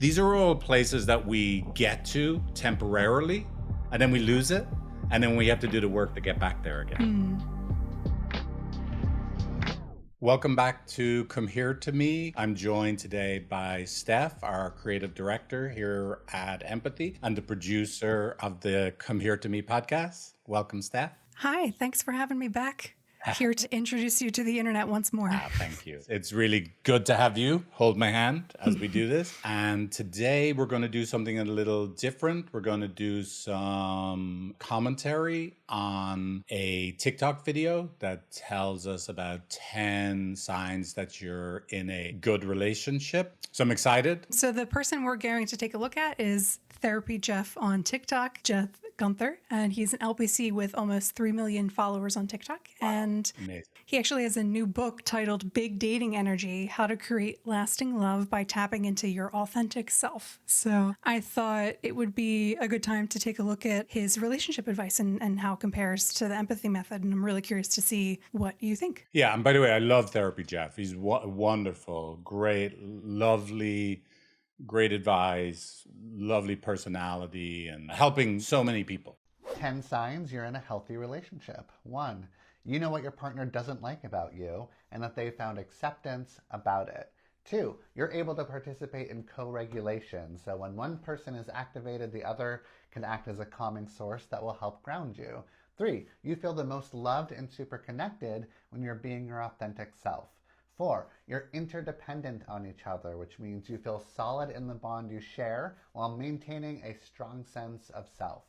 These are all places that we get to temporarily, and then we lose it, and then we have to do the work to get back there again. Welcome back to Come Here to Me. I'm joined today by Steph, our creative director here at Empathy and the producer of the Come Here to Me podcast. Welcome, Steph. Hi, thanks for having me back. Here to introduce you to the internet once more. Thank you. It's really good to have you hold my hand as we do this. And today we're going to do something a little different. We're going to do some commentary on a TikTok video that tells us about 10 signs that you're in a good relationship. So I'm excited. So the person we're going to take a look at is TherapyJeff on TikTok, Jeff Gunther, and he's an LPC with almost 3 million followers on TikTok. And Amazing. He actually has a new book titled Big Dating Energy, How to Create Lasting Love by Tapping into Your Authentic Self. So I thought it would be a good time to take a look at his relationship advice and how it compares to the empathy method. And I'm really curious to see what you think. Yeah, and by the way, I love TherapyJeff. He's wonderful, great, lovely, great advice, lovely personality, and helping so many people. 10 signs you're in a healthy relationship. 1, you know what your partner doesn't like about you and that they found acceptance about it. 2, you're able to participate in co-regulation. So when one person is activated, the other can act as a calming source that will help ground you. 3, you feel the most loved and super connected when you're being your authentic self. 4, you're interdependent on each other, which means you feel solid in the bond you share while maintaining a strong sense of self.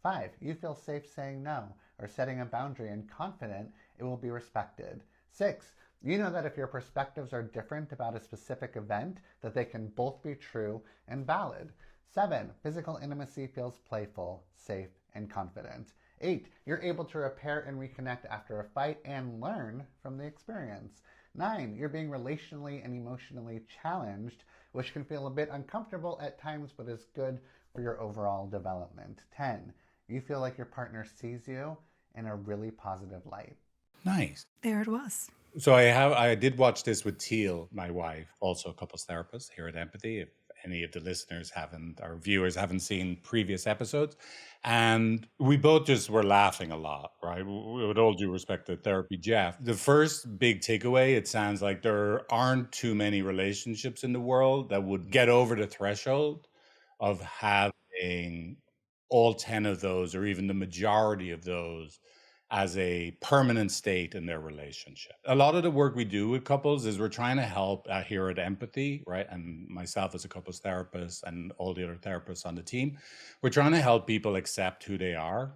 5, you feel safe saying no or setting a boundary and confident it will be respected. 6, you know that if your perspectives are different about a specific event, that they can both be true and valid. 7, physical intimacy feels playful, safe, and confident. 8, you're able to repair and reconnect after a fight and learn from the experience. 9, you're being relationally and emotionally challenged, which can feel a bit uncomfortable at times, but is good for your overall development. 10, you feel like your partner sees you in a really positive light. Nice. There it was. So I did watch this with Teale, my wife, also a couples therapist here at Empathy. If any of the listeners haven't, or viewers haven't seen previous episodes. And we both just were laughing a lot, right? With all due respect to TherapyJeff. The first big takeaway, it sounds like there aren't too many relationships in the world that would get over the threshold of having all 10 of those, or even the majority of those, as a permanent state in their relationship. A lot of the work we do with couples is we're trying to help here at Empathy, right? And myself as a couples therapist and all the other therapists on the team, we're trying to help people accept who they are,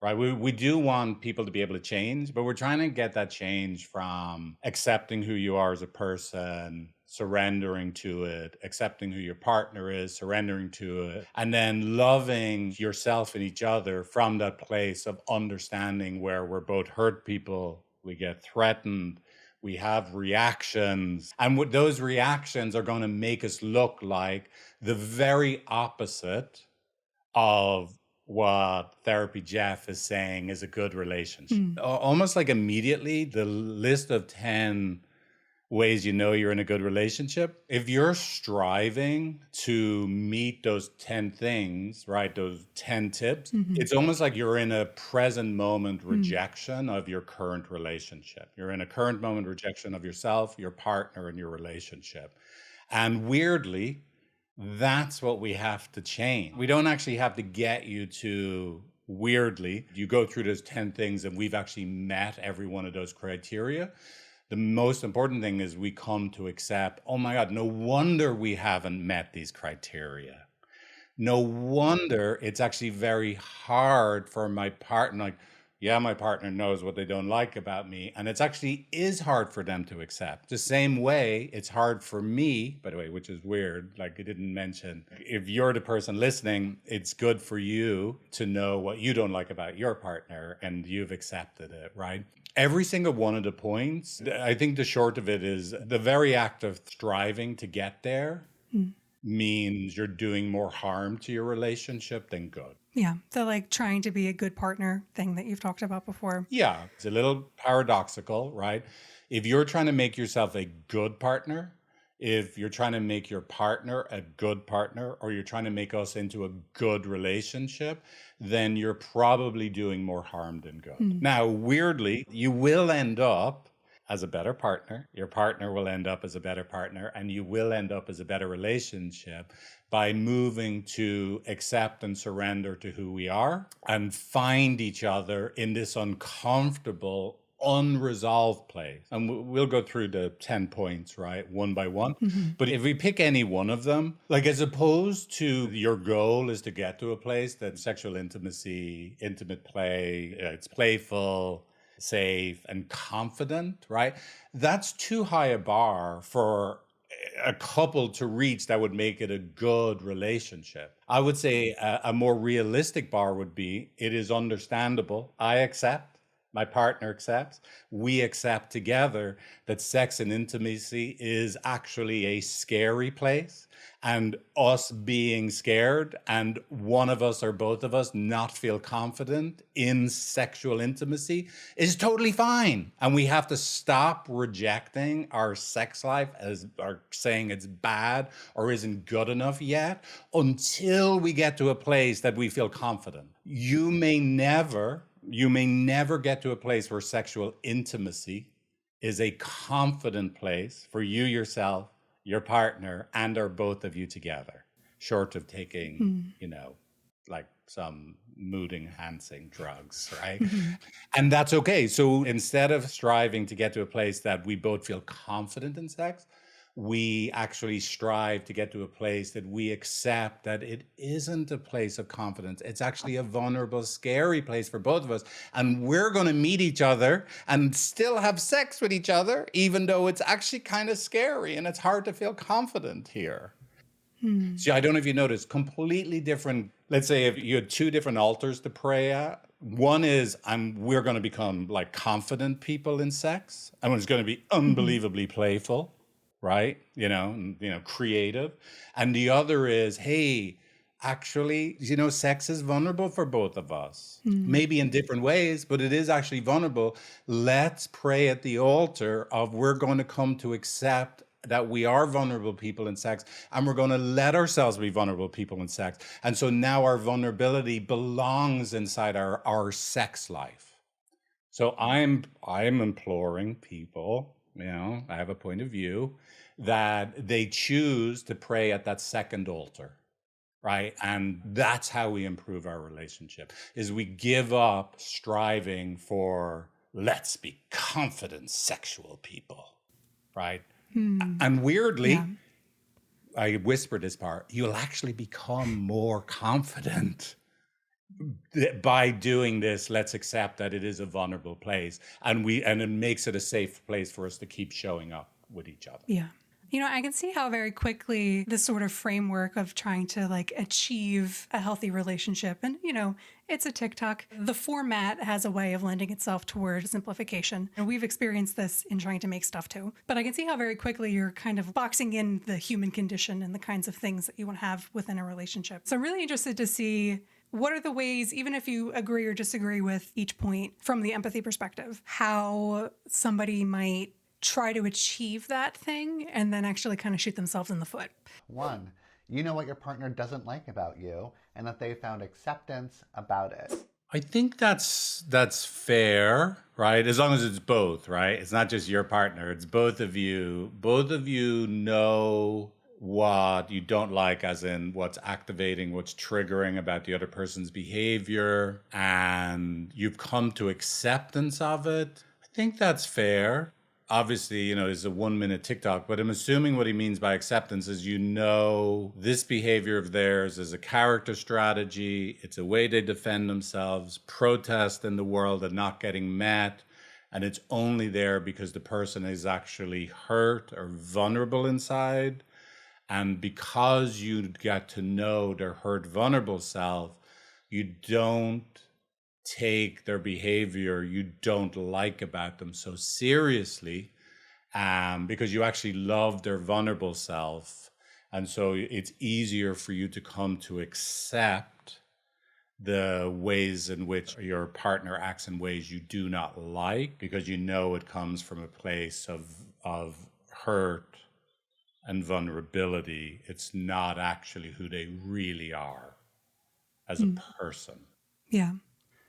right? We do want people to be able to change, but we're trying to get that change from accepting who you are as a person, surrendering to it, accepting who your partner is, surrendering to it, and then loving yourself and each other from that place of understanding where we're both hurt people, we get threatened, we have reactions, and those reactions are going to make us look like the very opposite of what TherapyJeff is saying is a good relationship. Almost like immediately, the list of 10 ways you know you're in a good relationship, if you're striving to meet those 10 things, right, those 10 tips, it's almost like you're in a present moment rejection of your current relationship. You're in a current moment rejection of yourself, your partner, and your relationship. And weirdly, that's what we have to change. We don't actually have to get you to, weirdly, you go through those 10 things and we've actually met every one of those criteria. The most important thing is we come to accept, oh my God, no wonder we haven't met these criteria. No wonder it's actually very hard for my partner. Like, yeah, my partner knows what they don't like about me. And it's actually is hard for them to accept. The same way it's hard for me, by the way, which is weird. Like I didn't mention, if you're the person listening, it's good for you to know what you don't like about your partner and you've accepted it, right? Every single one of the points, I think the short of it is the very act of striving to get there means you're doing more harm to your relationship than good. Yeah. The like trying to be a good partner thing that you've talked about before. Yeah, it's a little paradoxical, right? If you're trying to make yourself a good partner, if you're trying to make your partner a good partner or you're trying to make us into a good relationship, then you're probably doing more harm than good. Now, weirdly, you will end up as a better partner. Your partner will end up as a better partner, and you will end up as a better relationship by moving to accept and surrender to who we are and find each other in this uncomfortable, unresolved place. And we'll go through the 10 points, right? One by one. But if we pick any one of them, like as opposed to your goal is to get to a place that sexual intimacy, intimate play, it's playful, safe, and confident, right? That's too high a bar for a couple to reach that would make it a good relationship. I would say a more realistic bar would be it is understandable. I accept. My partner accepts. We accept together that sex and intimacy is actually a scary place. And us being scared and one of us or both of us not feel confident in sexual intimacy is totally fine. And we have to stop rejecting our sex life as or saying it's bad or isn't good enough yet until we get to a place that we feel confident. You may never get to a place where sexual intimacy is a confident place for you yourself, your partner, and or both of you together, short of taking, like some mood enhancing drugs, right? And that's okay. So instead of striving to get to a place that we both feel confident in sex, we actually strive to get to a place that we accept that it isn't a place of confidence. It's actually a vulnerable, scary place for both of us. And we're going to meet each other and still have sex with each other, even though it's actually kind of scary and it's hard to feel confident here. See, I don't know if you noticed, completely different. Let's say if you had two different altars to pray at. One is we're going to become like confident people in sex, and it's going to be unbelievably playful, right? Creative. And the other is, hey, actually, sex is vulnerable for both of us. Maybe in different ways, but it is actually vulnerable. Let's pray at the altar of we're going to come to accept that we are vulnerable people in sex, and we're going to let ourselves be vulnerable people in sex. And so now our vulnerability belongs inside our sex life. So I'm imploring people, I have a point of view, that they choose to pray at that second altar, right? And that's how we improve our relationship, is we give up striving for, let's be confident sexual people, right? And weirdly, Yeah. I whispered this part, you'll actually become more confident by doing this. Let's accept that it is a vulnerable place, and it makes it a safe place for us to keep showing up with each other. Yeah. I can see how very quickly this sort of framework of trying to like achieve a healthy relationship, and it's a TikTok. The format has a way of lending itself toward simplification. And we've experienced this in trying to make stuff too. But I can see how very quickly you're kind of boxing in the human condition and the kinds of things that you want to have within a relationship. So I'm really interested to see what are the ways, even if you agree or disagree with each point from the empathy perspective, how somebody might try to achieve that thing and then actually kind of shoot themselves in the foot. One, you know what your partner doesn't like about you and that they found acceptance about it. I think that's fair, right? As long as it's both, right? It's not just your partner, it's both of you. Both of you know what you don't like, as in what's activating, what's triggering about the other person's behavior, and you've come to acceptance of it. I think that's fair. Obviously, it's a 1-minute TikTok, but I'm assuming what he means by acceptance is, this behavior of theirs is a character strategy. It's a way they defend themselves, protest in the world and not getting met. And it's only there because the person is actually hurt or vulnerable inside. And because you get to know their hurt, vulnerable self, you don't take their behavior you don't like about them so seriously, because you actually love their vulnerable self. And so it's easier for you to come to accept the ways in which your partner acts in ways you do not like, because it comes from a place of hurt and vulnerability, it's not actually who they really are as a person. Yeah.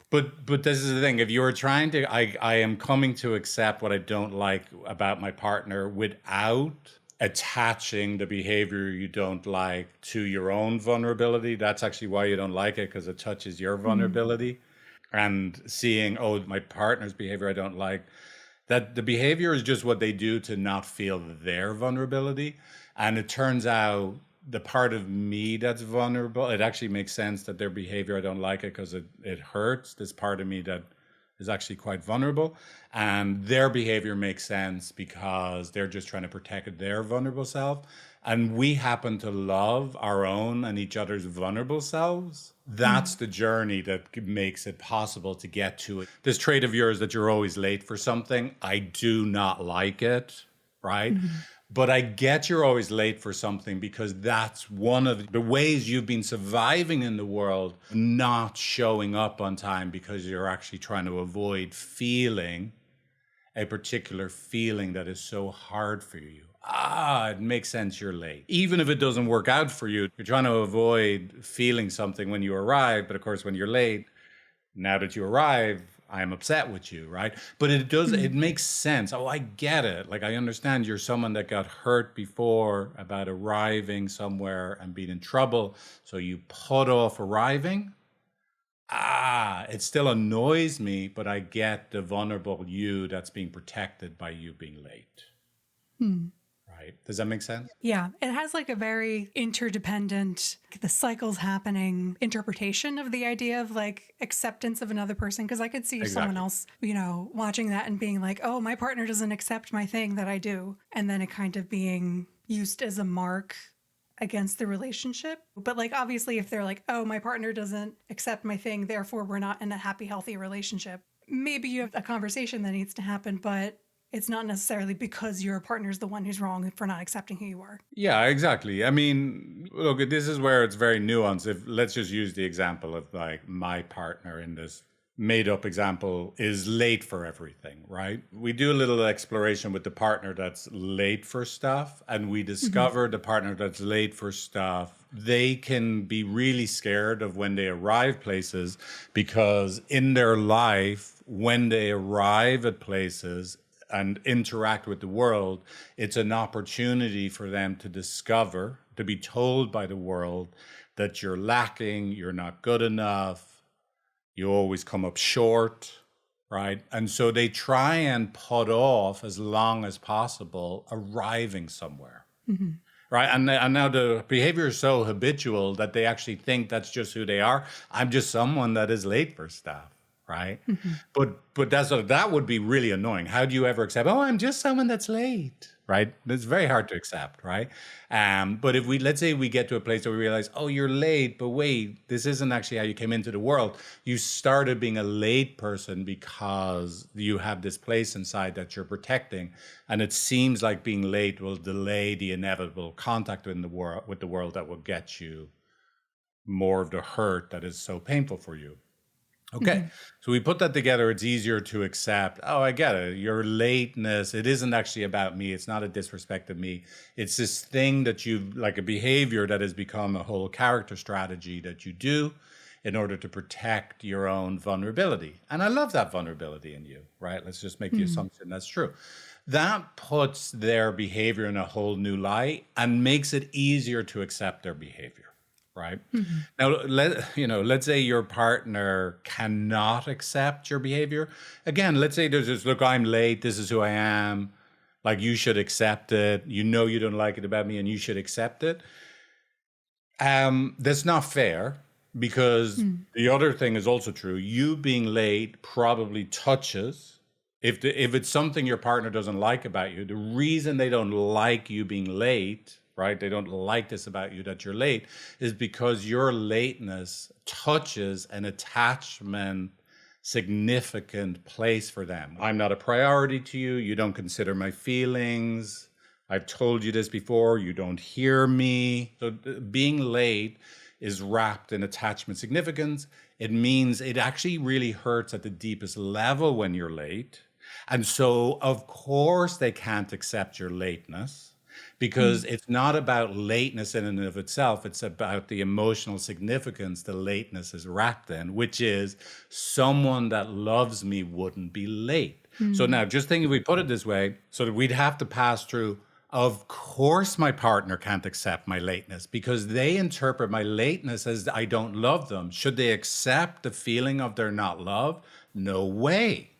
But this is the thing. If you were trying to, I am coming to accept what I don't like about my partner without attaching the behavior you don't like to your own vulnerability. That's actually why you don't like it, because it touches your vulnerability. And seeing, oh, my partner's behavior I don't like, that the behavior is just what they do to not feel their vulnerability. And it turns out the part of me that's vulnerable, it actually makes sense that their behavior, I don't like it because it hurts. This part of me that is actually quite vulnerable. And their behavior makes sense because they're just trying to protect their vulnerable self. And we happen to love our own and each other's vulnerable selves. That's the journey that makes it possible to get to it. This trait of yours that you're always late for something, I do not like it, right? But I get you're always late for something because that's one of the ways you've been surviving in the world, not showing up on time because you're actually trying to avoid feeling a particular feeling that is so hard for you. It makes sense you're late. Even if it doesn't work out for you, you're trying to avoid feeling something when you arrive. But of course, when you're late, now that you arrive, I'm upset with you, right? But it makes sense. Oh, I get it. Like, I understand you're someone that got hurt before about arriving somewhere and being in trouble. So you put off arriving. It still annoys me, but I get the vulnerable you that's being protected by you being late. Right? Does that make sense? Yeah, it has like a very interdependent, the cycles happening interpretation of the idea of like acceptance of another person. Because I could see someone else, watching that and being like, oh, my partner doesn't accept my thing that I do. And then it kind of being used as a mark against the relationship. But like, obviously, if they're like, oh, my partner doesn't accept my thing, therefore we're not in a happy, healthy relationship. Maybe you have a conversation that needs to happen, but it's not necessarily because your partner's the one who's wrong for not accepting who you are. Yeah, exactly. I mean, look, this is where it's very nuanced. If let's just use the example of like my partner in this made up example is late for everything, right? We do a little exploration with the partner that's late for stuff, and we discover the partner that's late for stuff, they can be really scared of when they arrive places because in their life, when they arrive at places, and interact with the world, it's an opportunity for them to discover, to be told by the world that you're lacking, you're not good enough, you always come up short, right? And so they try and put off as long as possible arriving somewhere. Right. And now the behavior is so habitual that they actually think that's just who they are. I'm just someone that is late for stuff. Right. But that would be really annoying. How do you ever accept, oh, I'm just someone that's late? Right. It's very hard to accept. Right. But if let's say we get to a place where we realize, oh, you're late, but wait, this isn't actually how you came into the world. You started being a late person because you have this place inside that you're protecting. And it seems like being late will delay the inevitable contact in the world with the world that will get you more of the hurt that is so painful for you. Okay. So we put that together. It's easier to accept. Oh, I get it. Your lateness, it isn't actually about me. It's not a disrespect of me. It's this thing that like a behavior that has become a whole character strategy that you do in order to protect your own vulnerability. And I love that vulnerability in you, right? Let's just make the assumption that's true. That puts their behavior in a whole new light and makes it easier to accept their behavior. Right. Now, let's say your partner cannot accept your behavior. Again, let's say there's this, look, I'm late. This is who I am. Like, you should accept it. You know, you don't like it about me and you should accept it. That's not fair because the other thing is also true. You being late probably touches, if it's something your partner doesn't like about you, the reason they don't like you being late, right? They don't like this about you that you're late is because your lateness touches an attachment significant place for them. I'm not a priority to you. You don't consider my feelings. I've told you this before. You don't hear me. So being late is wrapped in attachment significance. It means it actually really hurts at the deepest level when you're late. And so, of course, they can't accept your lateness because it's not about lateness in and of itself. It's about the emotional significance the lateness is wrapped in, which is someone that loves me wouldn't be late. So now just think if we put it this way, so that we'd have to pass through, of course my partner can't accept my lateness because they interpret my lateness as I don't love them. Should they accept the feeling of they're not loved? No way.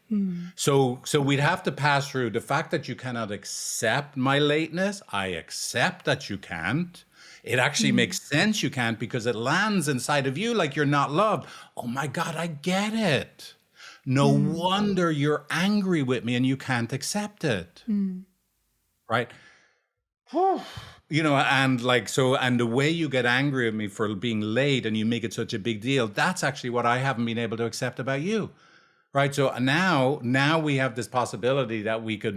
So we'd have to pass through the fact that you cannot accept my lateness. I accept that you can't. It actually makes sense you can't because it lands inside of you like you're not loved. Oh my God, I get it. No wonder you're angry with me and you can't accept it. Right? You know, and like, so, and the way you get angry at me for being late and you make it such a big deal, that's actually what I haven't been able to accept about you. Right. So now we have this possibility that we could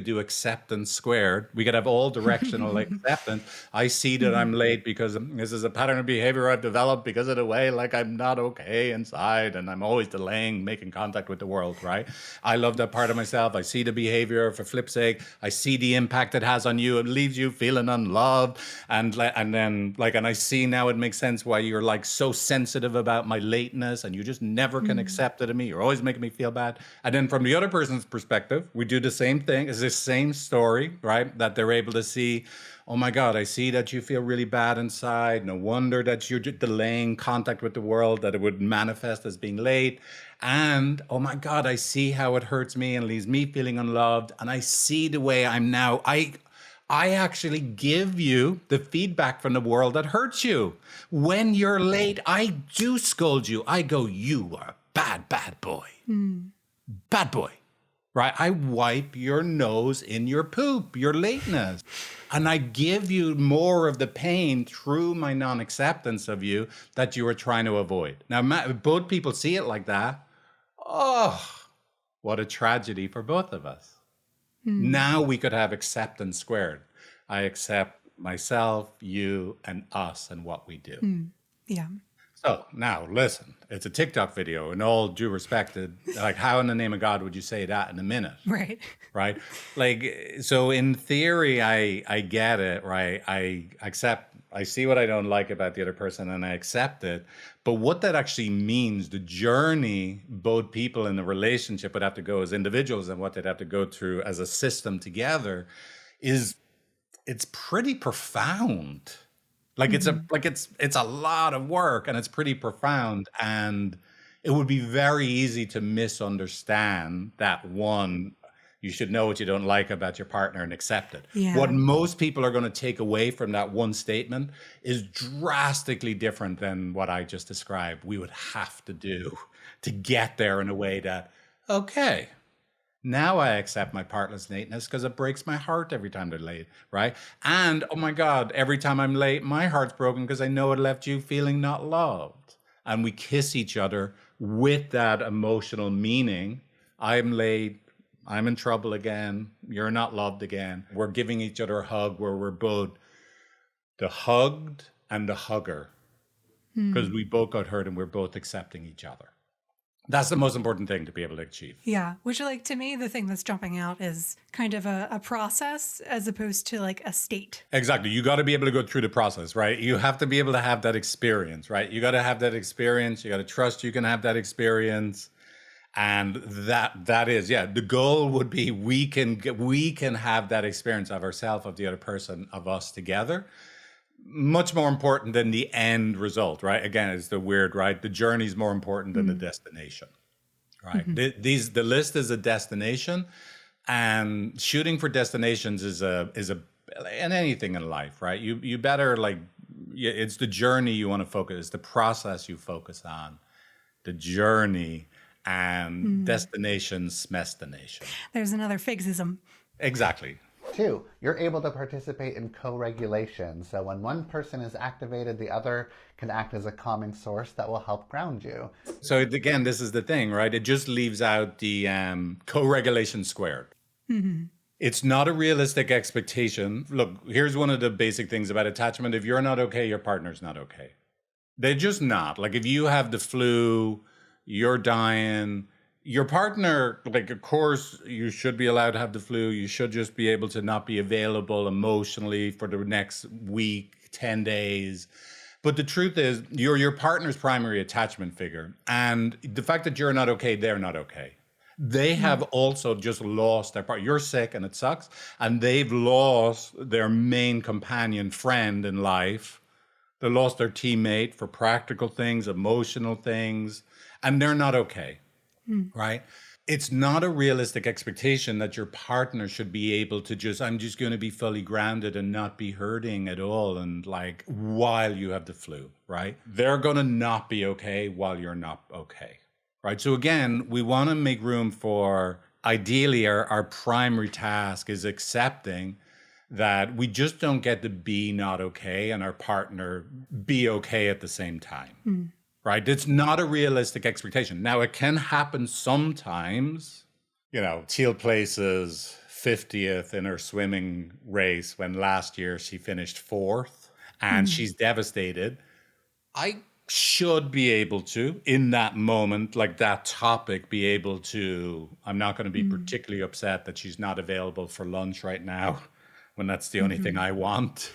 do acceptance squared. We could have all directional acceptance. I see that I'm late because this is a pattern of behavior I've developed because of the way like I'm not okay inside and I'm always delaying making contact with the world. Right. I love that part of myself. I see the behavior for flip's sake. I see the impact it has on you. It leaves you feeling unloved. And then I see now it makes sense why you're like so sensitive about my lateness and you just never can accept it in me. You're always making me feel bad. And then from the other person's perspective, we do the same thing. It's the same story, right? That they're able to see, oh my God, I see that you feel really bad inside. No wonder that you're just delaying contact with the world, that it would manifest as being late. And oh my God, I see how it hurts me and leaves me feeling unloved. And I see the way I'm now, I actually give you the feedback from the world that hurts you. When you're late, I do scold you. I go, you are a bad boy. Bad boy. Right? I wipe your nose in your poop, your lateness. And I give you more of the pain through my non-acceptance of you that you were trying to avoid. Now, both people see it like that. Oh, what a tragedy for both of us. Now we could have acceptance squared. I accept myself, you, and us and what we do. Yeah. So now listen, it's a TikTok video. In all due respect, like how in the name of God would you say that in a minute? Right. Right? Like, so in theory, I get it, right? I accept, I see what I don't like about the other person and I accept it. But what that actually means, the journey both people in the relationship would have to go as individuals and what they'd have to go through as a system together it's pretty profound. Like it's a lot of work and it's pretty profound. And it would be very easy to misunderstand that one, you should know what you don't like about your partner and accept it. Yeah. What most people are going to take away from that one statement is drastically different than what I just described. We would have to do to get there in a way that, okay, now I accept my partner's lateness because it breaks my heart every time they're late, right? And oh my God, every time I'm late, my heart's broken because I know it left you feeling not loved. And we kiss each other with that emotional meaning. I'm late. I'm in trouble again. You're not loved again. We're giving each other a hug where we're both the hugged and the hugger because we both got hurt and we're both accepting each other. That's the most important thing to be able to achieve. Yeah. Which, like, to me, the thing that's jumping out is kind of a process as opposed to like a state. Exactly. You got to be able to go through the process, right? You have to be able to have that experience, right? You got to have that experience. You got to trust you can have that experience. And that is, yeah, the goal would be we can have that experience of ourselves, of the other person, of us together. Much more important than the end result, right? Again, it's the weird, right? The journey is more important than the destination, right? The list is a destination, and shooting for destinations is in anything in life, right? You better it's the journey you want to focus, it's the process you focus on, the journey, and destination's destination. There's another Figsism. Exactly. 2, you're able to participate in co-regulation. So when one person is activated, the other can act as a calming source that will help ground you. So again, this is the thing, right? It just leaves out the co-regulation squared. It's not a realistic expectation. Look, here's one of the basic things about attachment. If you're not okay, your partner's not okay. They're just not. Like if you have the flu, you're dying, your partner, like, of course, you should be allowed to have the flu. You should just be able to not be available emotionally for the next week, 10 days. But the truth is, you're your partner's primary attachment figure. And the fact that you're not okay, they're not okay. They have also just lost their part. You're sick and it sucks. And they've lost their main companion friend in life. They lost their teammate for practical things, emotional things, and they're not okay, right? It's not a realistic expectation that your partner should be able to just, I'm just going to be fully grounded and not be hurting at all. And like while you have the flu, right? They're going to not be okay while you're not okay, right? So again, we want to make room for, ideally, our primary task is accepting that we just don't get to be not okay and our partner be okay at the same time. Right? It's not a realistic expectation. Now, it can happen sometimes. You know, Teal places 50th in her swimming race when last year she finished fourth and she's devastated. I should be able to, in that moment, like that topic, be able to, I'm not going to be particularly upset that she's not available for lunch right now when that's the only thing I want.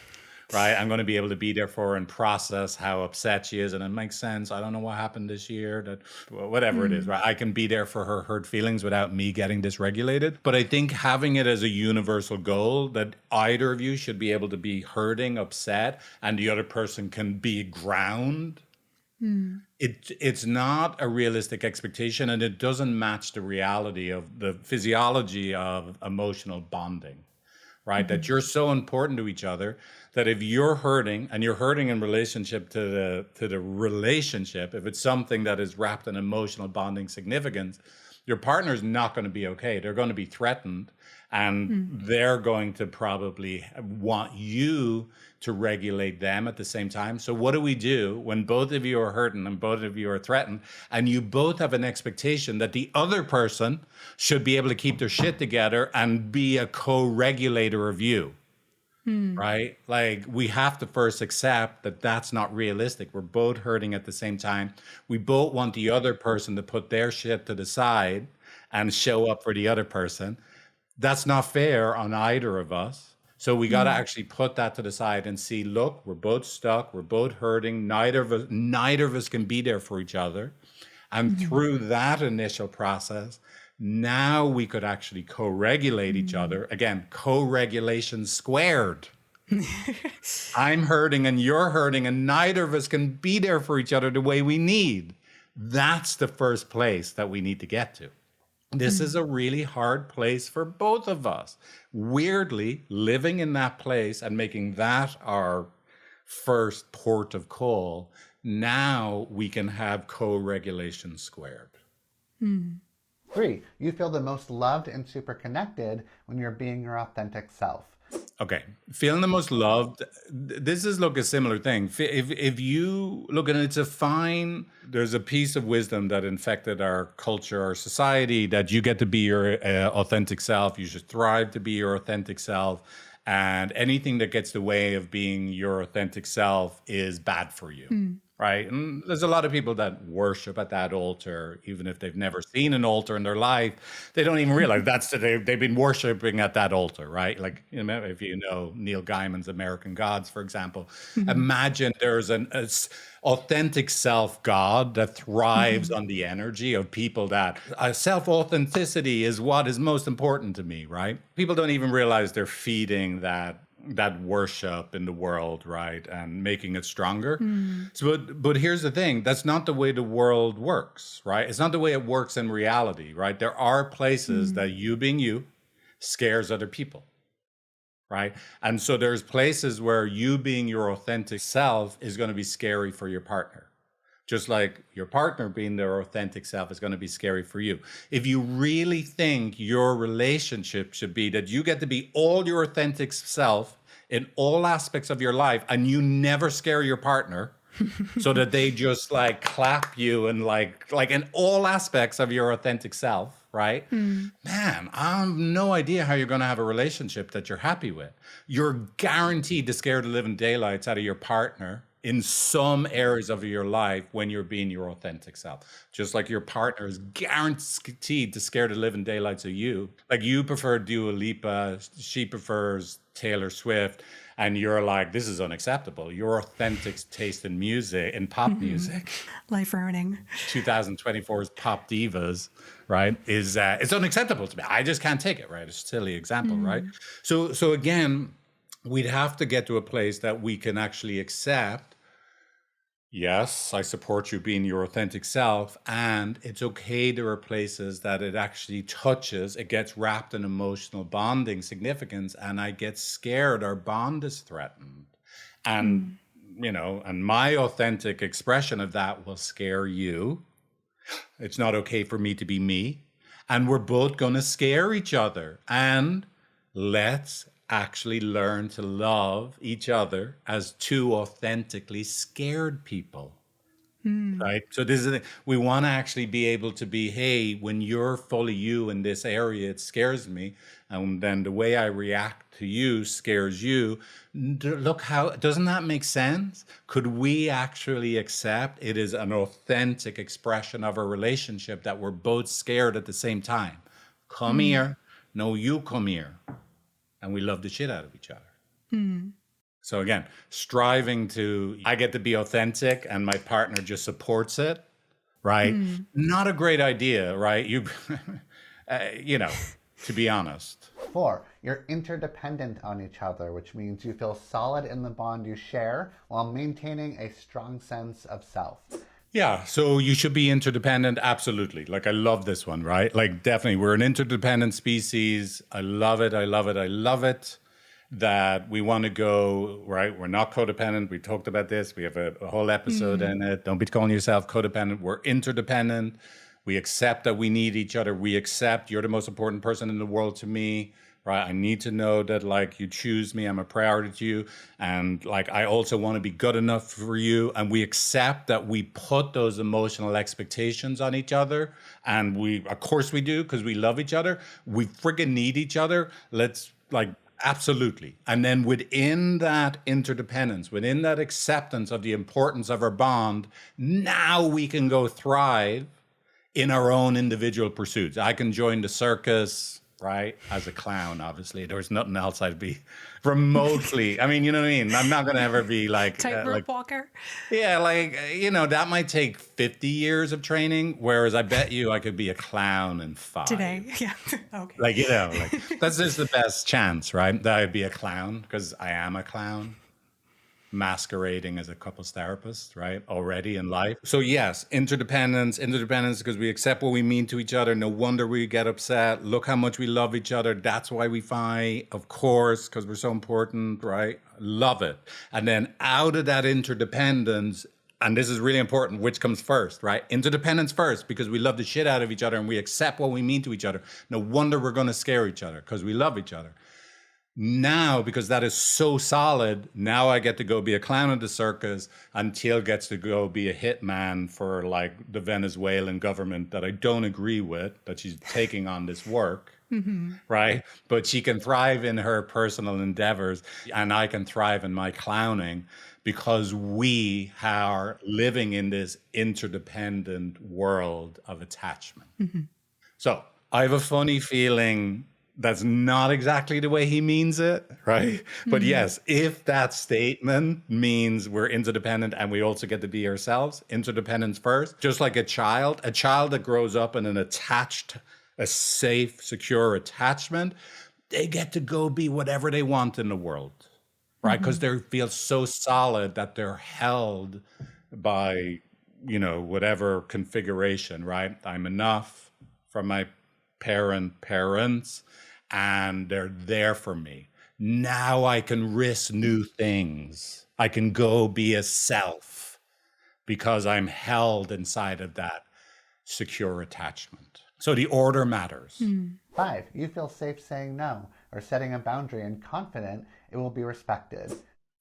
Right. I'm going to be able to be there for her and process how upset she is. And it makes sense. I don't know what happened this year, that whatever it is, right? I can be there for her hurt feelings without me getting dysregulated. But I think having it as a universal goal that either of you should be able to be hurting, upset, and the other person can be ground. It's not a realistic expectation, and it doesn't match the reality of the physiology of emotional bonding, right? That you're so important to each other that if you're hurting and you're hurting in relationship to the relationship, if it's something that is wrapped in emotional bonding significance, your partner's not going to be okay. They're going to be threatened, and they're going to probably want you to regulate them at the same time. So what do we do when both of you are hurting and both of you are threatened, and you both have an expectation that the other person should be able to keep their shit together and be a co-regulator of you? Right? Like, we have to first accept that that's not realistic. We're both hurting at the same time. We both want the other person to put their shit to the side and show up for the other person. That's not fair on either of us. So we got to actually put that to the side and see, look, we're both stuck. We're both hurting. Neither of us can be there for each other. And through that initial process, now we could actually co-regulate each other. Again, co-regulation squared. I'm hurting and you're hurting, and neither of us can be there for each other the way we need. That's the first place that we need to get to. This is a really hard place for both of us. Weirdly, living in that place and making that our first port of call, now we can have co-regulation squared. 3, you feel the most loved and super connected when you're being your authentic self. Okay, feeling the most loved. This is, look, a similar thing. If you look, and there's a piece of wisdom that infected our culture, our society, that you get to be your authentic self. You should thrive to be your authentic self. And anything that gets the way of being your authentic self is bad for you. Right. And there's a lot of people that worship at that altar, even if they've never seen an altar in their life. They don't even realize they've been worshiping at that altar. Right. Like, you know, if you know Neil Gaiman's American Gods, for example, imagine there's an authentic self God that thrives on the energy of people that self authenticity is what is most important to me. Right. People don't even realize they're feeding that worship in the world, right, and making it stronger. So, but here's the thing: that's not the way the world works, right? It's not the way it works in reality, right? There are places that you being you scares other people, right? And so there's places where you being your authentic self is going to be scary for your partner. Just like your partner being their authentic self is going to be scary for you. If you really think your relationship should be that you get to be all your authentic self in all aspects of your life, and you never scare your partner so that they just like clap you and like in all aspects of your authentic self, right? Man, I have no idea how you're going to have a relationship that you're happy with. You're guaranteed to scare the living daylights out of your partner in some areas of your life when you're being your authentic self. Just like your partner is guaranteed to scare the living daylights of you. Like you prefer Dua Lipa, she prefers Taylor Swift, and you're like, this is unacceptable. Your authentic taste in music, in pop music, Life ruining. 2024's pop divas, right, is it's unacceptable to me. I just can't take it, right? It's a silly example, right? So again, we'd have to get to a place that we can actually accept, yes, I support you being your authentic self, and it's okay. There are places that it actually touches, it gets wrapped in emotional bonding significance, and I get scared our bond is threatened. And, and my authentic expression of that will scare you. It's not okay for me to be me. And we're both going to scare each other. And let's actually learn to love each other as two authentically scared people. Right. So this is the thing. We want to actually be able to be, hey, when you're fully you in this area, it scares me. And then the way I react to you scares you. Look how, doesn't that make sense? Could we actually accept it is an authentic expression of a relationship that we're both scared at the same time? Come here. No, you come here. And we love the shit out of each other. So again, striving to, I get to be authentic and my partner just supports it, right? Not a great idea, right? To be honest. 4, you're interdependent on each other, which means you feel solid in the bond you share while maintaining a strong sense of self. Yeah, so you should be interdependent, absolutely. Like, I love this one, right? Like, definitely, we're an interdependent species. I love it, I love it, I love it. That we want to go, right? We're not codependent. We talked about this. We have a whole episode in it. Don't be calling yourself codependent. We're interdependent. We accept that we need each other. We accept you're the most important person in the world to me, right? I need to know that, like, you choose me. I'm a priority to you. And, like, I also want to be good enough for you. And we accept that we put those emotional expectations on each other. And we, of course we do, because we love each other. We friggin' need each other. Let's, like, absolutely. And then within that interdependence, within that acceptance of the importance of our bond, now we can go thrive in our own individual pursuits. I can join the circus, right? As a clown, obviously. There's nothing else I'd be remotely. I mean, you know what I mean? I'm not going to ever be like... Tightrope walker? Yeah, like, that might take 50 years of training, whereas I bet you I could be a clown in 5. Today, yeah. Okay. Like, that's just the best chance, right? That I'd be a clown, because I am a clown masquerading as a couples therapist, right? Already in life. So yes, interdependence, because we accept what we mean to each other. No wonder we get upset. Look how much we love each other. That's why we fight, of course, because we're so important, right? Love it. And then out of that interdependence, and this is really important, which comes first, right? Interdependence first, because we love the shit out of each other and we accept what we mean to each other. No wonder we're going to scare each other, because we love each other. Now, because that is so solid, now I get to go be a clown at the circus, and Teale gets to go be a hitman for, like, the Venezuelan government that I don't agree with, that she's taking on this work, right? But she can thrive in her personal endeavors, and I can thrive in my clowning, because we are living in this interdependent world of attachment. So I have a funny feeling that's not exactly the way he means it, right? But yes, if that statement means we're interdependent and we also get to be ourselves, interdependence first, just like a child that grows up in a safe, secure attachment, they get to go be whatever they want in the world, right? Because they feel so solid that they're held by, whatever configuration, right? I'm enough from my parents, and they're there for me. Now I can risk new things. I can go be a self because I'm held inside of that secure attachment. So the order matters. 5, you feel safe saying no or setting a boundary and confident it will be respected.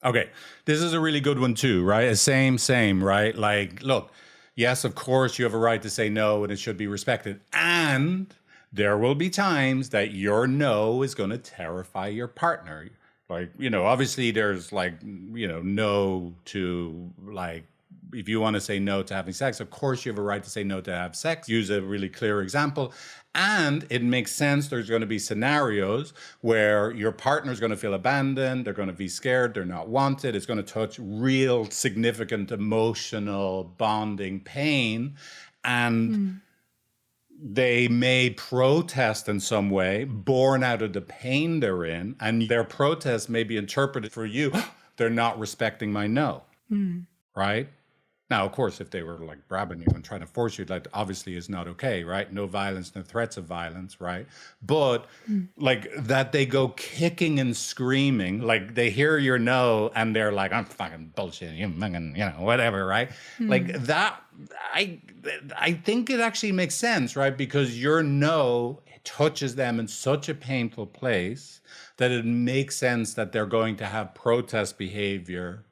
Okay, this is a really good one too, right? Same, right? Like, look, yes, of course you have a right to say no and it should be respected. And there will be times that your no is going to terrify your partner. Like, obviously there's like, no to like, if you want to say no to having sex, of course you have a right to say no to have sex. Use a really clear example. And it makes sense. There's going to be scenarios where your partner's going to feel abandoned. They're going to be scared. They're not wanted. It's going to touch real significant emotional bonding pain. And they may protest in some way, born out of the pain they're in. And their protest may be interpreted for you. They're not respecting my no. Right? Now, of course, if they were like grabbing you and trying to force you, like obviously is not okay, right? No violence, no threats of violence, right? But like that they go kicking and screaming, like they hear your no and they're like, I'm fucking bullshit, you fucking, whatever, right? Like that, I think it actually makes sense, right? Because your no touches them in such a painful place that it makes sense that they're going to have protest behavior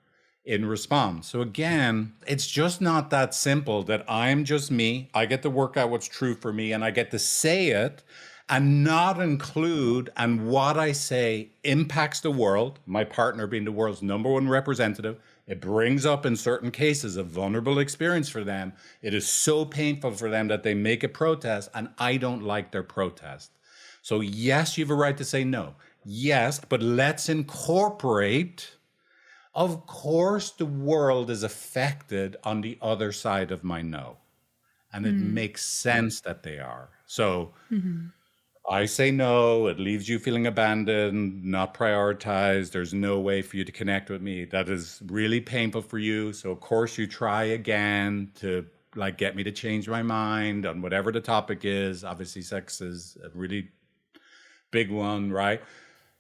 in response. So again, it's just not that simple that I'm just me. I get to work out what's true for me and I get to say it and not include, and what I say impacts the world, my partner being the world's number one representative. It brings up in certain cases a vulnerable experience for them. It is so painful for them that they make a protest and I don't like their protest. So yes, you have a right to say no. Yes, but let's incorporate, of course, the world is affected on the other side of my no. And it makes sense that they are. So I say no, it leaves you feeling abandoned, not prioritized. There's no way for you to connect with me. That is really painful for you. So of course you try again to like get me to change my mind on whatever the topic is. Obviously sex is a really big one, right?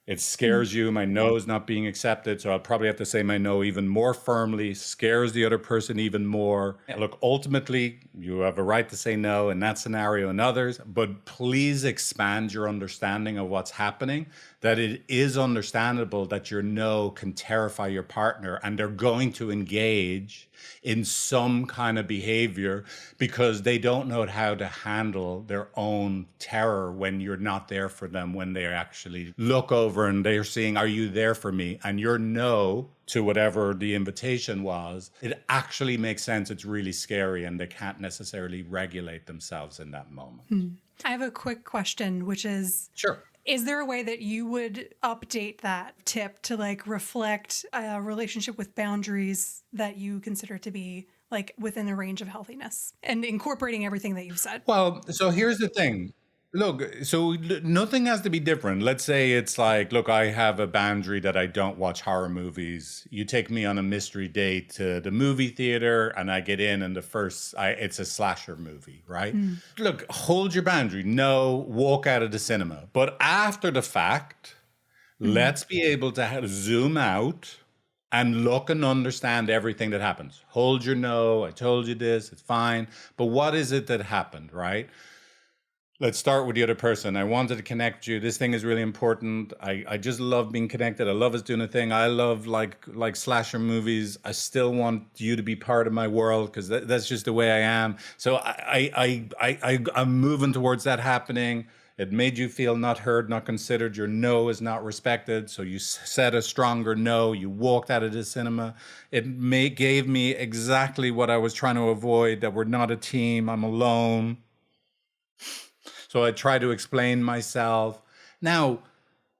It scares you. My no is not being accepted. So I'll probably have to say my no even more firmly, scares the other person even more. And look, ultimately, you have a right to say no in that scenario and others, but please expand your understanding of what's happening, that it is understandable that your no can terrify your partner and they're going to engage in some kind of behavior because they don't know how to handle their own terror when you're not there for them, when they actually look over and they're seeing, are you there for me? And your no to whatever the invitation was, it actually makes sense. It's really scary and they can't necessarily regulate themselves in that moment. I have a quick question, which is, Sure. is there a way that you would update that tip to like reflect a relationship with boundaries that you consider to be like within the range of healthiness and incorporating everything that you've said? Well, so here's the thing. Look, so nothing has to be different. Let's say it's like, look, I have a boundary that I don't watch horror movies. You take me on a mystery date to the movie theater and I get in and it's a slasher movie, right? Look, hold your boundary. No, walk out of the cinema. But after the fact, let's be able to zoom out and look and understand everything that happens. Hold your no. I told you this. It's fine. But what is it that happened, right? Let's start with the other person. I wanted to connect you. This thing is really important. I just love being connected. I love us doing a thing. I love like slasher movies. I still want you to be part of my world because that's just the way I am. So I'm moving towards that happening. It made you feel not heard, not considered. Your no is not respected. So you said a stronger no. You walked out of the cinema. It gave me exactly what I was trying to avoid, that we're not a team. I'm alone. So I try to explain myself. Now,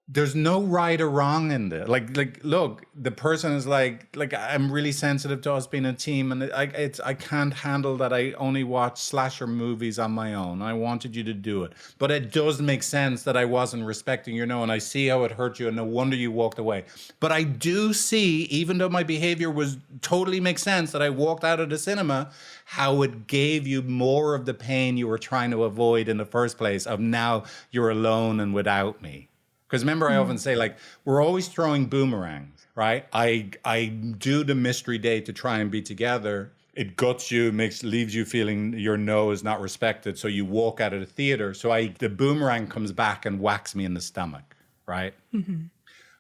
there's no right or wrong in this. Like, look, the person is like, I'm really sensitive to us being a team, and I can't handle that. I only watch slasher movies on my own. I wanted you to do it, but it does make sense that I wasn't respecting your no, and I see how it hurt you, and no wonder you walked away. But I do see, even though my behavior was totally makes sense, that I walked out of the cinema, how it gave you more of the pain you were trying to avoid in the first place. Of now you're alone and without me. Because remember, I often say, like, we're always throwing boomerangs, right? I do the mystery date to try and be together. It guts you, leaves you feeling your no is not respected. So you walk out of the theater. So the boomerang comes back and whacks me in the stomach, right?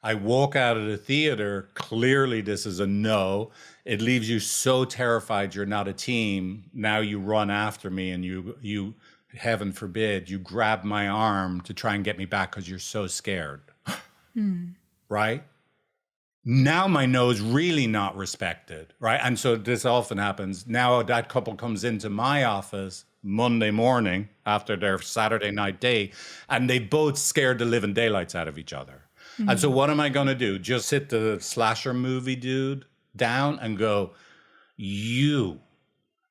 I walk out of the theater. Clearly, this is a no. It leaves you so terrified you're not a team. Now you run after me and you heaven forbid, you grab my arm to try and get me back because you're so scared. Right? Now my no is really not respected, right? And so this often happens. Now that couple comes into my office Monday morning after their Saturday night day, and they both scared the living daylights out of each other. And so what am I going to do? Just sit the slasher movie dude down and go, you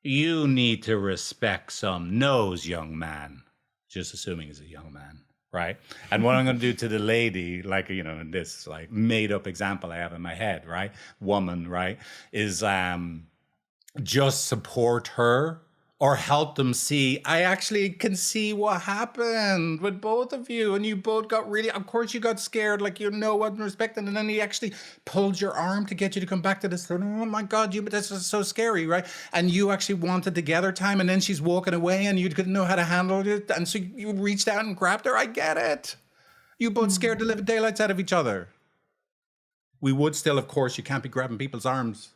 need to respect some no's, young man. Just assuming he's a young man, right? And what I'm going to do to the lady, like, you know, in this like made up example I have in my head, right? Woman, right? Is just support her or help them see, I actually can see what happened with both of you. And you both got really, of course you got scared, like, you know, wasn't respected. And then he actually pulled your arm to get you to come back to this. Oh my God, this is so scary, right? And you actually wanted together time. And then she's walking away and you didn't know how to handle it. And so you reached out and grabbed her. I get it. You both scared the living daylights out of each other. We would still, of course, you can't be grabbing people's arms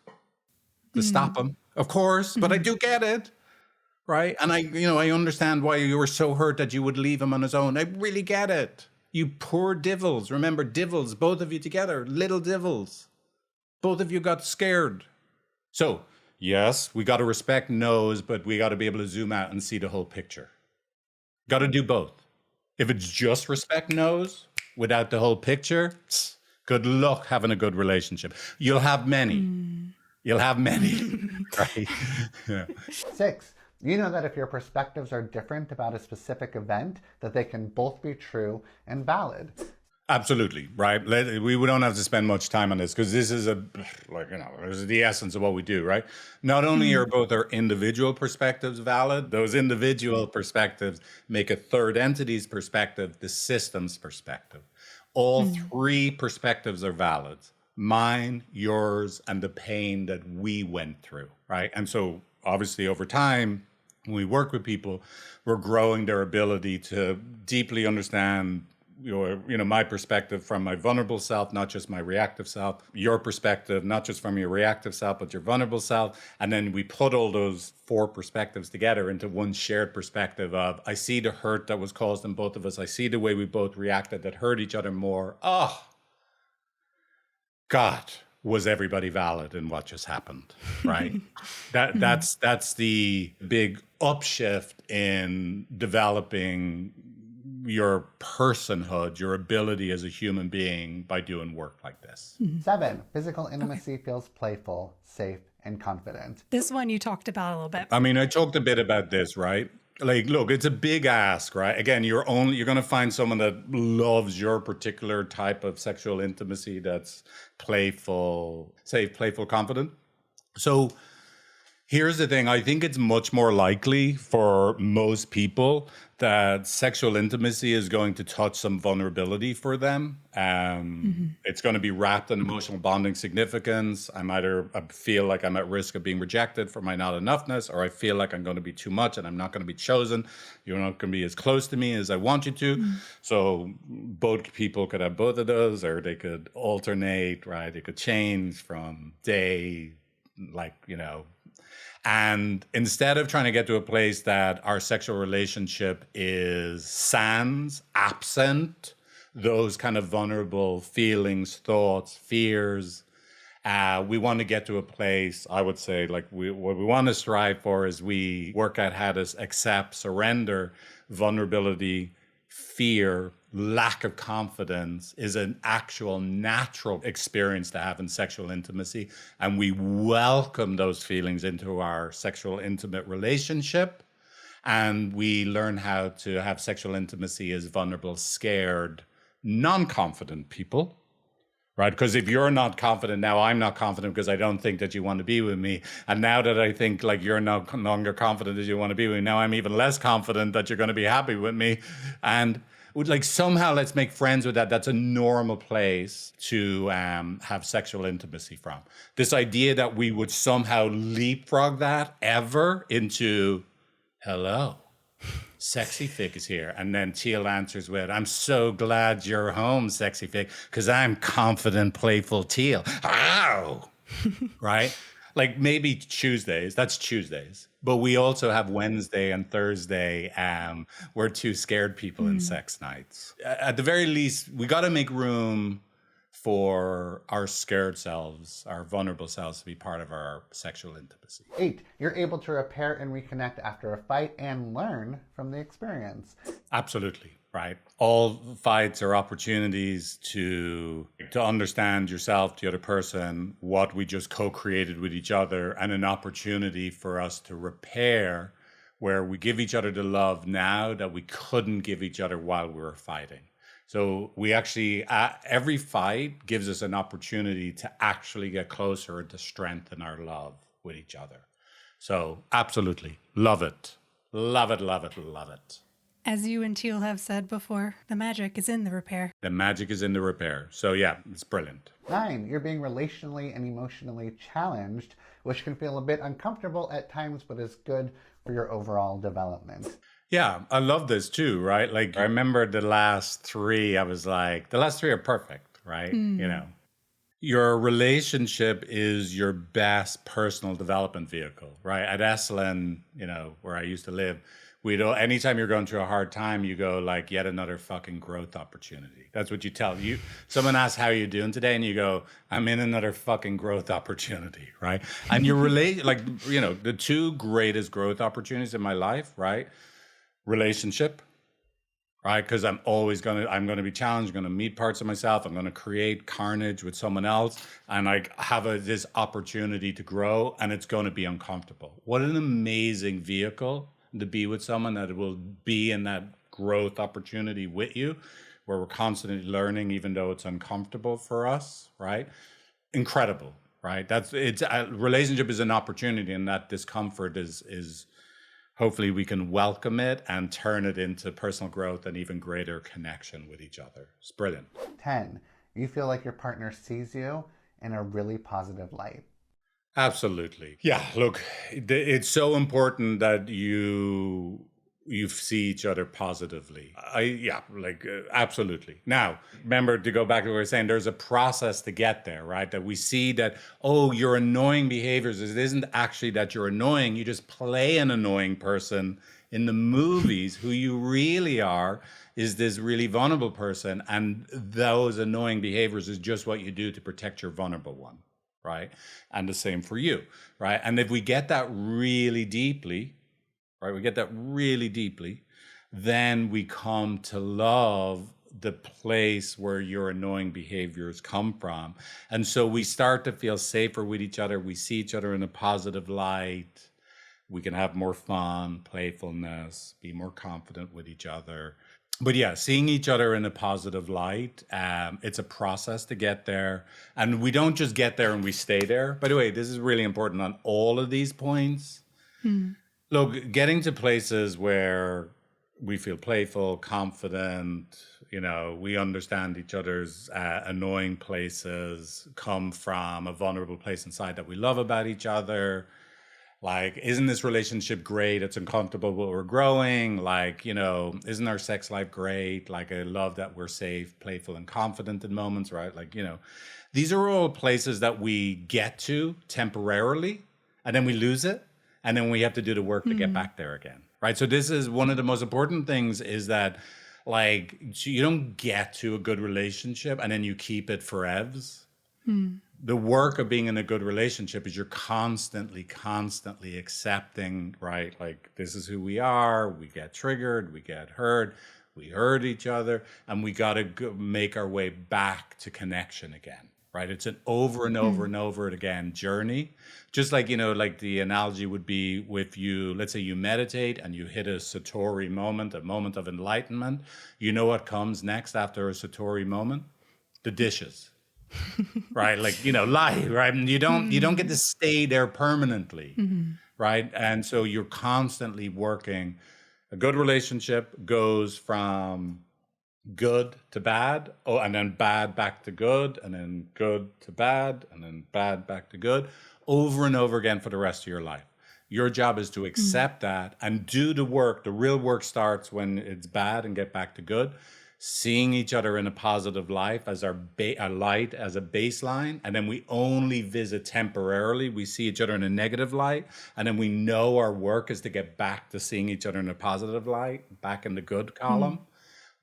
to stop them, of course, but I do get it. Right. And I understand why you were so hurt that you would leave him on his own. I really get it. You poor divils. Remember, divils, both of you together, little divils. Both of you got scared. So, yes, we got to respect no's, but we got to be able to zoom out and see the whole picture. Got to do both. If it's just respect no's without the whole picture, good luck having a good relationship. You'll have many. You'll have many. Right? Yeah. 6, you know that if your perspectives are different about a specific event, that they can both be true and valid. Absolutely, right? We don't have to spend much time on this because this is this is the essence of what we do, right? Not only are both our individual perspectives valid, those individual perspectives make a third entity's perspective the system's perspective. All three perspectives are valid. Mine, yours, and the pain that we went through, right? And so obviously over time, when we work with people, we're growing their ability to deeply understand my perspective from my vulnerable self, not just my reactive self, your perspective, not just from your reactive self, but your vulnerable self. And then we put all those 4 perspectives together into one shared perspective of, I see the hurt that was caused in both of us. I see the way we both reacted that hurt each other more. Oh, God, was everybody valid in what just happened, right? That's the big upshift in developing your personhood, your ability as a human being by doing work like this. 7, physical intimacy feels playful, safe, and confident. This one you talked about a little bit. I mean, I talked a bit about this, right? Like, look, it's a big ask, right? Again, you're going to find someone that loves your particular type of sexual intimacy that's playful, safe, playful, confident. So here's the thing. I think it's much more likely for most people that sexual intimacy is going to touch some vulnerability for them. It's going to be wrapped in emotional bonding significance. I feel like I'm at risk of being rejected for my not enoughness, or I feel like I'm going to be too much and I'm not going to be chosen. You're not going to be as close to me as I want you to. So both people could have both of those, or they could alternate, right? They could change from day, and instead of trying to get to a place that our sexual relationship is absent those kind of vulnerable feelings, thoughts, fears, we want to get to a place, I would say, what we want to strive for is we work out how to accept, surrender vulnerability, fear, lack of confidence is an actual natural experience to have in sexual intimacy. And we welcome those feelings into our sexual intimate relationship. And we learn how to have sexual intimacy as vulnerable, scared, non-confident people. Right? Because if you're not confident now, I'm not confident because I don't think that you want to be with me. And now that I think like you're no longer confident that you want to be with me, now I'm even less confident that you're going to be happy with me. And somehow let's make friends with that. That's a normal place to have sexual intimacy from. This idea that we would somehow leapfrog that ever into, hello, Sexy Fig is here. And then Teale answers with, I'm so glad you're home, Sexy Fig, because I'm confident, playful Teale. Ow! Right? Like maybe Tuesdays, that's Tuesdays. But we also have Wednesday and Thursday. We're two scared people in sex nights. At the very least, we got to make room for our scared selves, our vulnerable selves to be part of our sexual intimacy. 8, you're able to repair and reconnect after a fight and learn from the experience. Absolutely, right? All fights are opportunities to understand yourself, the other person, what we just co-created with each other, and an opportunity for us to repair where we give each other the love now that we couldn't give each other while we were fighting. So we actually, every fight gives us an opportunity to actually get closer and to strengthen our love with each other. So absolutely, love it. Love it, love it, love it. As you and Teale have said before, the magic is in the repair. The magic is in the repair. So yeah, it's brilliant. 9, you're being relationally and emotionally challenged, which can feel a bit uncomfortable at times, but is good for your overall development. Yeah, I love this too, right? Like I remember the last 3, I was like, the last 3 are perfect, right? You know, your relationship is your best personal development vehicle, right? At Esalen, you know, where I used to live, anytime you're going through a hard time, you go like yet another fucking growth opportunity. That's what you tell you. Someone asks how you doing today, and you go, I'm in another fucking growth opportunity, right? And you're like, you know, the 2 greatest growth opportunities in my life, right? Relationship, right? Because I'm going to be challenged. I'm going to meet parts of myself. I'm going to create carnage with someone else, and I have this opportunity to grow, and it's going to be uncomfortable. What an amazing vehicle to be with someone that will be in that growth opportunity with you, where we're constantly learning, even though it's uncomfortable for us, right? Incredible, right? Relationship is an opportunity, and that discomfort is hopefully we can welcome it and turn it into personal growth and even greater connection with each other. It's brilliant. 10, you feel like your partner sees you in a really positive light. Absolutely. Yeah, look, it's so important that you see each other positively. Absolutely. Now, remember, to go back to what we were saying, there's a process to get there, right? That we see that, oh, your annoying behaviors, it isn't actually that you're annoying, you just play an annoying person in the movies. Who you really are is this really vulnerable person, and those annoying behaviors is just what you do to protect your vulnerable one, right? And the same for you, right? And if we get that really deeply, right, then we come to love the place where your annoying behaviors come from. And so we start to feel safer with each other. We see each other in a positive light. We can have more fun, playfulness, be more confident with each other. But yeah, seeing each other in a positive light, it's a process to get there. And we don't just get there and we stay there. By the way, this is really important on all of these points. Look, getting to places where we feel playful, confident, you know, we understand each other's annoying places, come from a vulnerable place inside that we love about each other. Like, isn't this relationship great? It's uncomfortable, but we're growing. Like, you know, isn't our sex life great? Like, I love that we're safe, playful, and confident in moments, right? Like, you know, these are all places that we get to temporarily, and then we lose it. And then we have to do the work to get back there again, right? So this is one of the most important things, is that, like, you don't get to a good relationship and then you keep it forevs. The work of being in a good relationship is you're constantly accepting, right? Like, this is who we are. We get triggered, we get hurt, we hurt each other, and we got to make our way back to connection again, right? It's an over and over and over again journey. Just like, you know, like the analogy would be, with you, let's say you meditate and you hit a Satori moment, a moment of enlightenment. You know what comes next after a Satori moment? The dishes. Right? Like, you know, right? And you don't get to stay there permanently, right? And so you're constantly working. A good relationship goes from good to bad, and then bad back to good, and then good to bad, and then bad back to good, over and over again for the rest of your life. Your job is to accept that and do the work. The real work starts when it's bad and get back to good. Seeing each other in a positive life as a light, as a baseline, and then we only visit temporarily. We see each other in a negative light, and then we know our work is to get back to seeing each other in a positive light, back in the good column.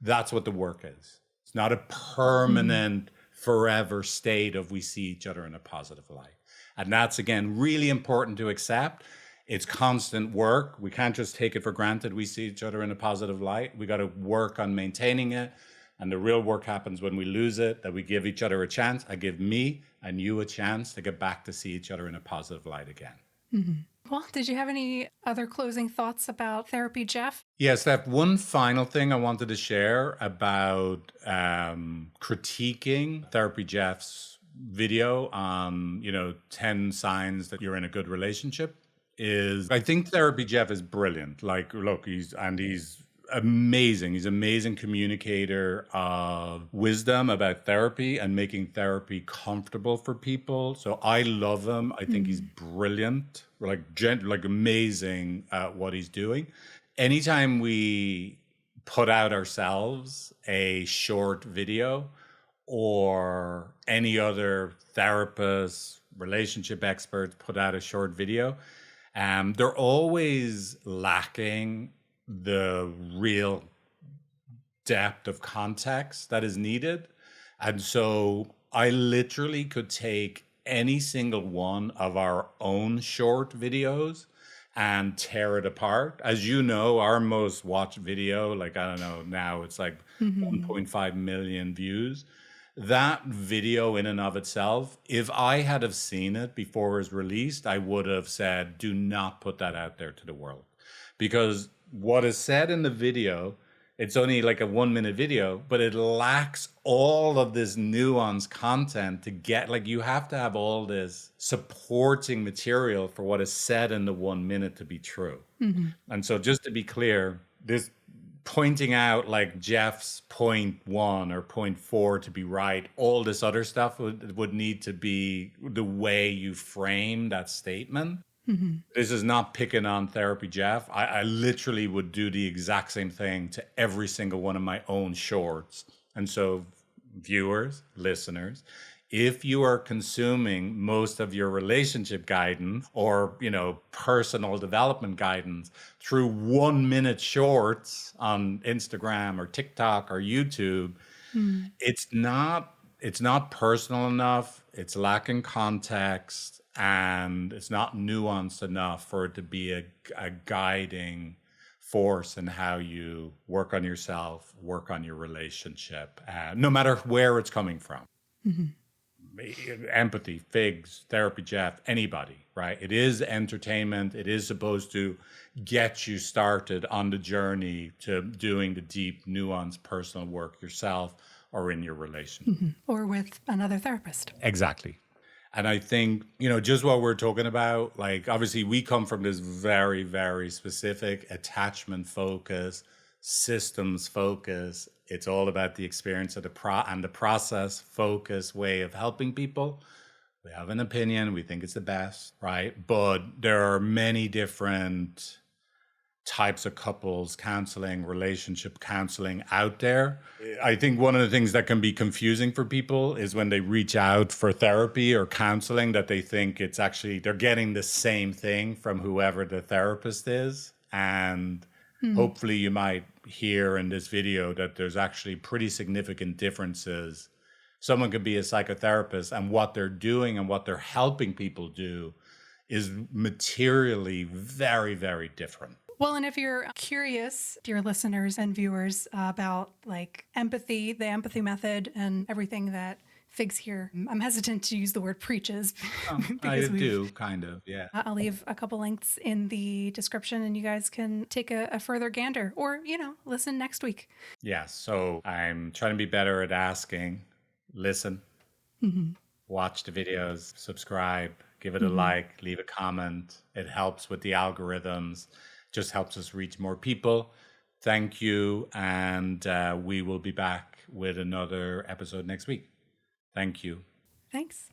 That's what the work is. It's not a permanent forever state of we see each other in a positive light. And that's, again, really important to accept. It's constant work. We can't just take it for granted we see each other in a positive light. We got to work on maintaining it. And the real work happens when we lose it, that we give each other a chance. I give me and you a chance to get back to see each other in a positive light again. Well, did you have any other closing thoughts about therapy, Jeff? Yes, that one final thing I wanted to share about critiquing Therapy Jeff's video on, 10 signs that you're in a good relationship is I think Therapy Jeff is brilliant. Like, look, he's amazing. He's an amazing communicator of wisdom about therapy and making therapy comfortable for people. So I love him. I think he's brilliant, like amazing at what he's doing. Anytime we put out ourselves a short video or any other therapist, relationship experts put out a short video, they're always lacking the real depth of context that is needed. And so I literally could take any single one of our own short videos and tear it apart. As you know, our most watched video, like, I don't know, now it's like 1.5 million views. That video in and of itself, if I had have seen it before it was released, I would have said, do not put that out there to the world. Because what is said in the video, it's only like a 1 minute video, but it lacks all of this nuanced content to get, like, you have to have all this supporting material for what is said in the 1 minute to be true. And so just to be clear, this pointing out like Jeff's point 1 or point 4 to be right, all this other stuff would need to be the way you frame that statement. This is not picking on Therapy Jeff. I literally would do the exact same thing to every single one of my own shorts. And so viewers, listeners, if you are consuming most of your relationship guidance or, personal development guidance through 1 minute shorts on Instagram or TikTok or YouTube, it's not personal enough. It's lacking context. And it's not nuanced enough for it to be a guiding force in how you work on yourself, work on your relationship, no matter where it's coming from. Empathy, Figs, Therapy Jeff, anybody, right? It is entertainment. It is supposed to get you started on the journey to doing the deep, nuanced personal work yourself or in your relationship. Or with another therapist. Exactly. And I think, just what we're talking about, like, obviously we come from this very, very specific attachment focus, systems focus. It's all about the experience of the process focus way of helping people. We have an opinion. We think it's the best, right? But there are many different types of couples counseling, relationship counseling out there. I think one of the things that can be confusing for people is when they reach out for therapy or counseling that they think it's actually, they're getting the same thing from whoever the therapist is. And hopefully you might hear in this video that there's actually pretty significant differences. Someone could be a psychotherapist and what they're doing and what they're helping people do is materially very, very different. Well, and if you're curious, dear listeners and viewers, about like empathy, the empathy method and everything that Figs here, I'm hesitant to use the word preaches. I do, kind of, yeah. I'll leave a couple links in the description and you guys can take a further gander or, listen next week. Yeah, so I'm trying to be better at asking, listen, watch the videos, subscribe, give it a like, leave a comment. It helps with the algorithms. Just helps us reach more people. Thank you. And we will be back with another episode next week. Thank you. Thanks.